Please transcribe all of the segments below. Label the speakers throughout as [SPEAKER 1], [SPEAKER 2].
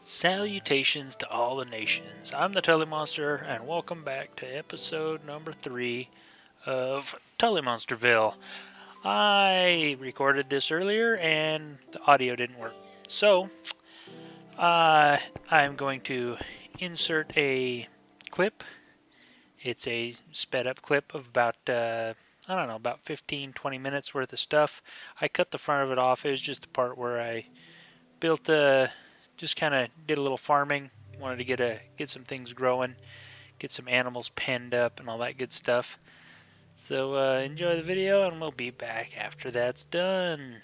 [SPEAKER 1] Salutations to all the nations. I'm the Tullymonster, and welcome back to episode number 3 of Tullymonsterville. I recorded this earlier, and the audio didn't work. So, I'm going to insert a clip. It's a sped up clip of about, about 15-20 minutes worth of stuff. I cut the front of it off. It was just the part where I built just kind of did a little farming. Wanted to get some things growing, get some animals penned up and all that good stuff. So enjoy the video, and we'll be back after that's done.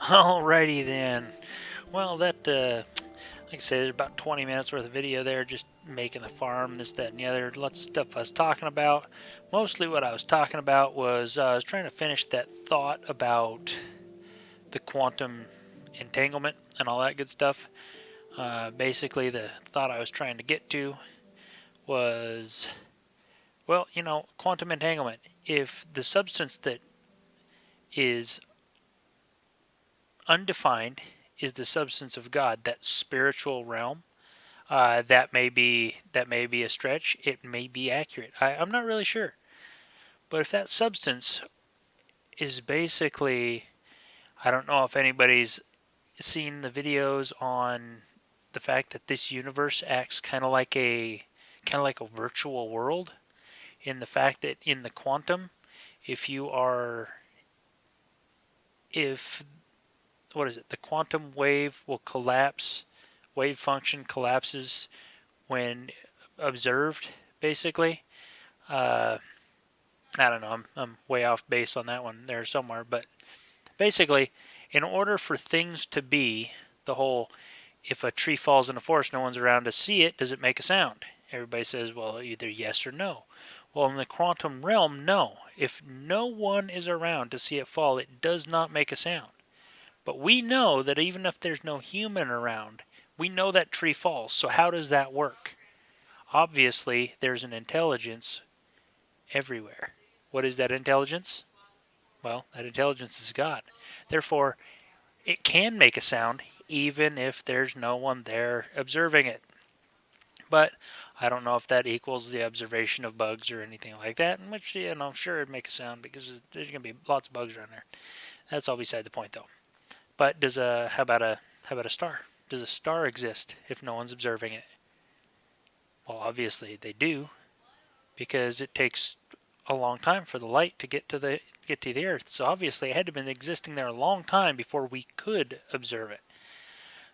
[SPEAKER 1] Alrighty then. Well, like I said, there's about 20 minutes worth of video there, just making the farm, this, that, and the other. Lots of stuff I was talking about. Mostly what I was talking about was I was trying to finish that thought about the quantum entanglement and all that good stuff. Basically, the thought I was trying to get to was, well, quantum entanglement. If the substance that is undefined is the substance of God, that spiritual realm, that may be a stretch. It may be accurate. I'm not really sure. But if that substance is basically, I don't know if anybody's seen the videos on the fact that this universe acts kind of like a virtual world, in the fact that in the quantum, if you are if what is it? The quantum wave will collapse. Wave function collapses when observed, basically. Uh, I don't know. I'm way off base on that one there somewhere, but basically, in order for things to be, the whole, if a tree falls in a forest, no one's around to see it, does it make a sound? Everybody says, well, either yes or no. Well, in the quantum realm, no. If no one is around to see it fall, it does not make a sound. But we know that even if there's no human around, we know that tree falls. So how does that work? Obviously, there's an intelligence everywhere. What is that intelligence? Well, that intelligence is God. Therefore, it can make a sound even if there's no one there observing it. But I don't know if that equals the observation of bugs or anything like that, in which, I'm sure it'd make a sound because there's going to be lots of bugs around there. That's all beside the point, though. But how about a star? Does a star exist if no one's observing it? Well, obviously they do, because it takes a long time for the light to get to the Earth. So obviously it had to have been existing there a long time before we could observe it.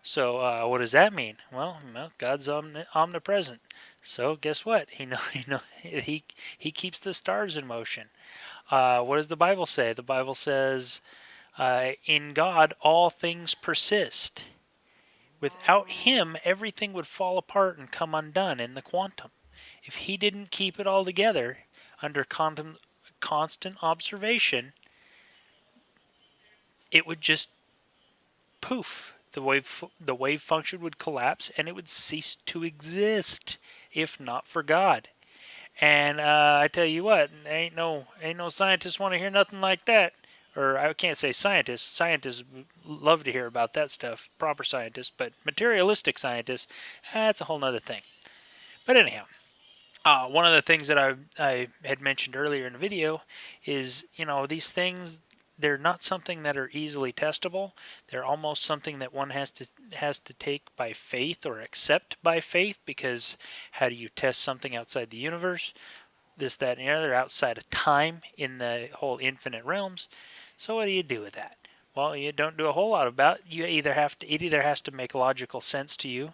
[SPEAKER 1] So what does that mean? Well, God's omnipresent. So guess what? He keeps the stars in motion. What does the Bible say? The Bible says, in God all things persist. Without him, everything would fall apart and come undone in the quantum. If he didn't keep it all together under constant observation, it would just poof. The wave function would collapse and it would cease to exist if not for God. And I tell you what, ain't no scientists want to hear nothing like that. Or I can't say scientists. Scientists love to hear about that stuff, proper scientists. But materialistic scientists, that's a whole nother thing. But anyhow, one of the things that I had mentioned earlier in the video is, these things, they're not something that are easily testable. They're almost something that one has to take by faith or accept by faith, because how do you test something outside the universe? This, that, and the other, outside of time in the whole infinite realms. So what do you do with that? Well, you don't do a whole lot about it. It either has to make logical sense to you,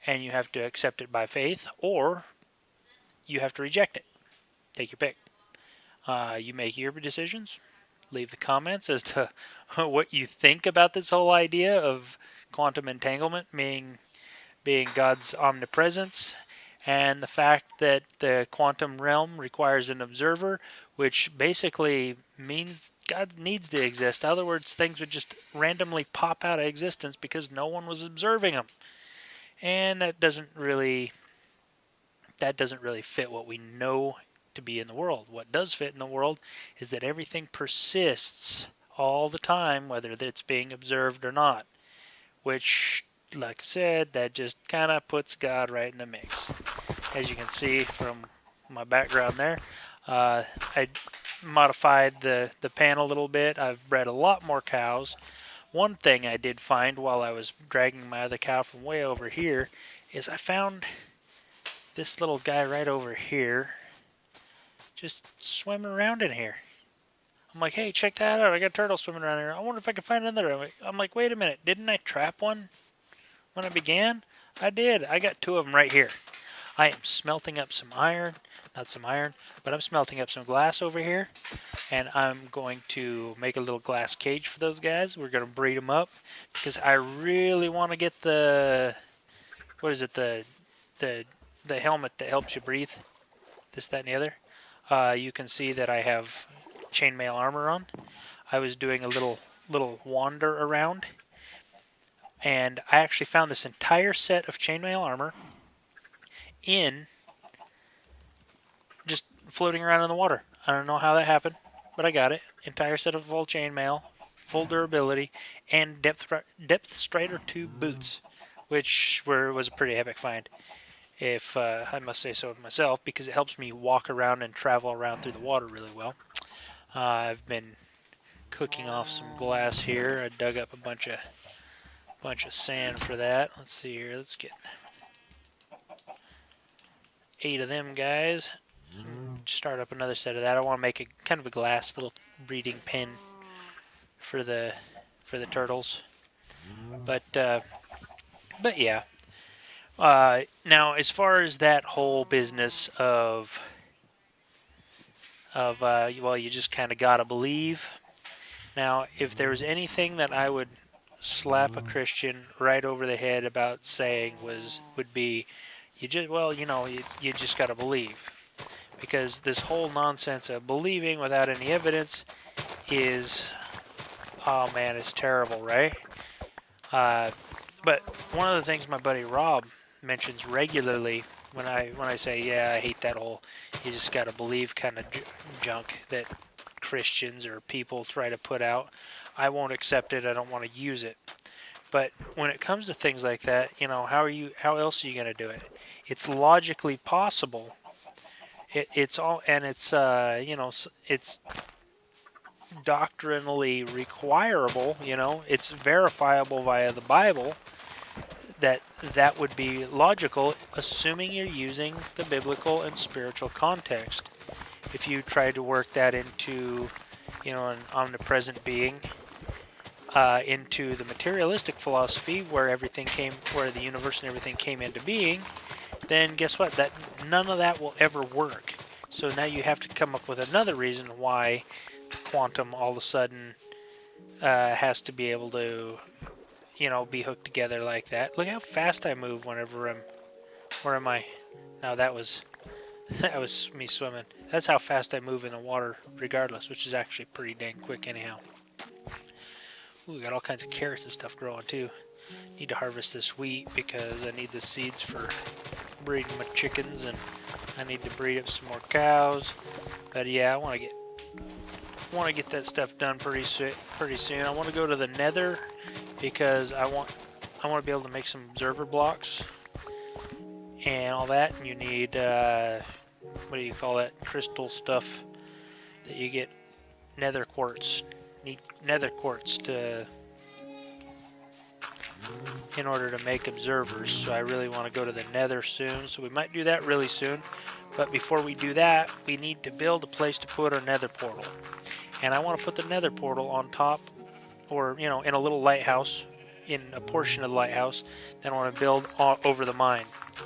[SPEAKER 1] and you have to accept it by faith, or you have to reject it. Take your pick. You make your decisions. Leave the comments as to what you think about this whole idea of quantum entanglement being God's omnipresence, and the fact that the quantum realm requires an observer, which basically means God needs to exist. In other words, things would just randomly pop out of existence because no one was observing them. And that doesn't really fit what we know to be in the world. What does fit in the world is that everything persists all the time, whether it's being observed or not, which, like I said, that just kind of puts God right in the mix. As you can see from my background there, I modified the pen a little bit. I've bred a lot more cows. One thing I did find while I was dragging my other cow from way over here is I found this little guy right over here just swimming around in here. I'm like, hey, check that out. I got a turtle swimming around here. I wonder if I can find another. I'm like, wait a minute. Didn't I trap one when I began? I did. I got two of them right here. I am smelting up some iron, not some iron, but I'm smelting up some glass over here, and I'm going to make a little glass cage for those guys. We're going to breed them up because I really want to get the, what is it, the the helmet that helps you breathe, this, that, and the other. You can see that I have chainmail armor on. I was doing a little wander around, and I actually found this entire set of chainmail armor in just floating around in the water. I don't know how that happened, but I got it. Entire set of full chainmail, full durability, and depth strider 2 boots, which was a pretty epic find, if I must say so myself, because it helps me walk around and travel around through the water really well. I've been cooking off some glass here. I dug up a bunch of sand for that. Let's see here. Let's get 8 of them guys. Start up another set of that. I want to make a kind of a glass little breeding pen for the turtles. But yeah. Now, as far as that whole business of well, you just kind of gotta believe. Now, if there was anything that I would slap a Christian right over the head about saying would be, you just gotta believe, because this whole nonsense of believing without any evidence is, oh man, it's terrible, right? But one of the things my buddy Rob mentions regularly when I say, yeah, I hate that whole you just gotta believe kind of junk that Christians or people try to put out. I won't accept it. I don't want to use it. But when it comes to things like that, how else are you going to do it? It's logically possible. It's doctrinally requirable, it's verifiable via the Bible that would be logical, assuming you're using the biblical and spiritual context. If you try to work that into, an omnipresent being, into the materialistic philosophy where the universe and everything came into being, then guess what? That none of that will ever work. So now you have to come up with another reason why quantum all of a sudden has to be able to, be hooked together like that. Look how fast I move whenever where am I? Now that was me swimming. That's how fast I move in the water regardless, which is actually pretty dang quick anyhow. Ooh, we got all kinds of carrots and stuff growing too. Need to harvest this wheat because I need the seeds for breeding my chickens, and I need to breed up some more cows. But yeah, I want to get that stuff done pretty soon. I want to go to the Nether because I want to be able to make some observer blocks and all that. And you need what do you call that crystal stuff that you get? Nether quartz. Need nether quartz in order to make observers. So I really want to go to the Nether soon. So we might do that really soon. But before we do that, we need to build a place to put our Nether portal. And I want to put the Nether portal on top, or in a little lighthouse, in a portion of the lighthouse. Then I want to build over the mine.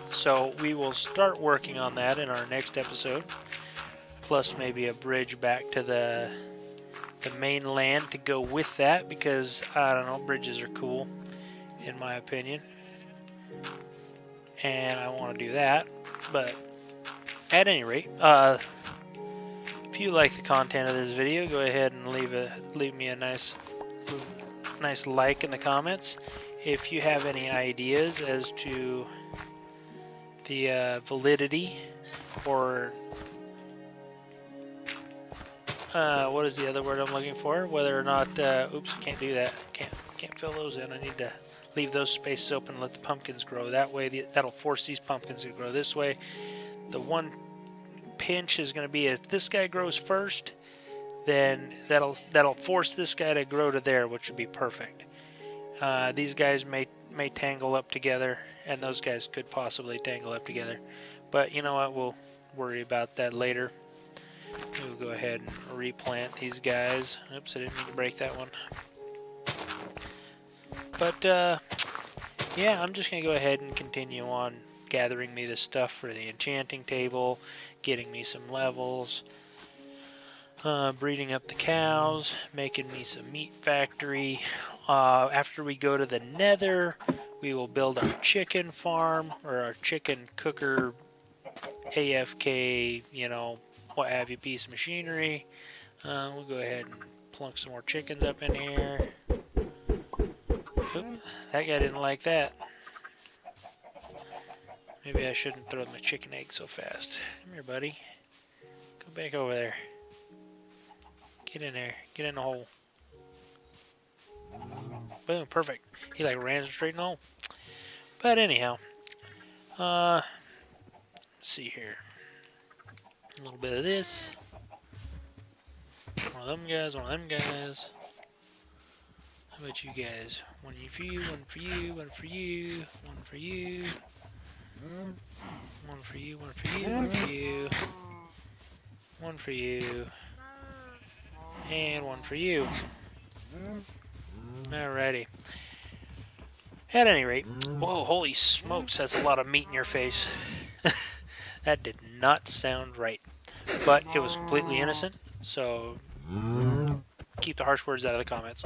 [SPEAKER 1] So we will start working on that in our next episode. Plus maybe a bridge back to the mainland to go with that, because I don't know, bridges are cool in my opinion, and I want to do that. But at any rate, if you like the content of this video, go ahead and leave me a nice like in the comments. If you have any ideas as to the validity, or what is the other word I'm looking for? Whether or not, oops, I can't do that. Can't fill those in. I need to leave those spaces open and let the pumpkins grow. That way, that'll force these pumpkins to grow this way. The one pinch is going to be if this guy grows first, then that'll force this guy to grow to there, which would be perfect. These guys may tangle up together, and those guys could possibly tangle up together. But you know what? We'll worry about that later. We'll go ahead and replant these guys. Oops, I didn't mean to break that one. But yeah, I'm just going to go ahead and continue on gathering me the stuff for the enchanting table, getting me some levels, breeding up the cows, making me some meat factory. After we go to the nether, we will build our chicken farm, or our chicken cooker, AFK, you know, what have you, piece of machinery. We'll go ahead and plunk some more chickens up in here. Oop, that guy didn't like that. Maybe I shouldn't throw my chicken egg so fast. Come here, buddy. Go back over there. Get in there. Get in the hole. Boom, perfect. He like ran straight in the hole. But anyhow, let's see here. A little bit of this. One of them guys, one of them guys. How about you guys? One for you, one for you, one for you, one for you. One for you, one for you, one for you. One for you. And one for you. Alrighty. At any rate, whoa, holy smokes, that's a lot of meat in your face. That did not sound right. But it was completely innocent, so keep the harsh words out of the comments.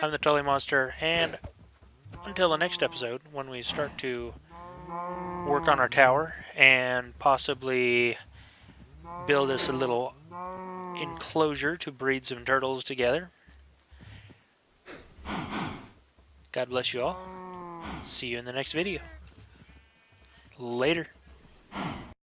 [SPEAKER 1] I'm the Tully Monster, and until the next episode, when we start to work on our tower and possibly build us a little enclosure to breed some turtles together. God bless you all. See you in the next video. Later.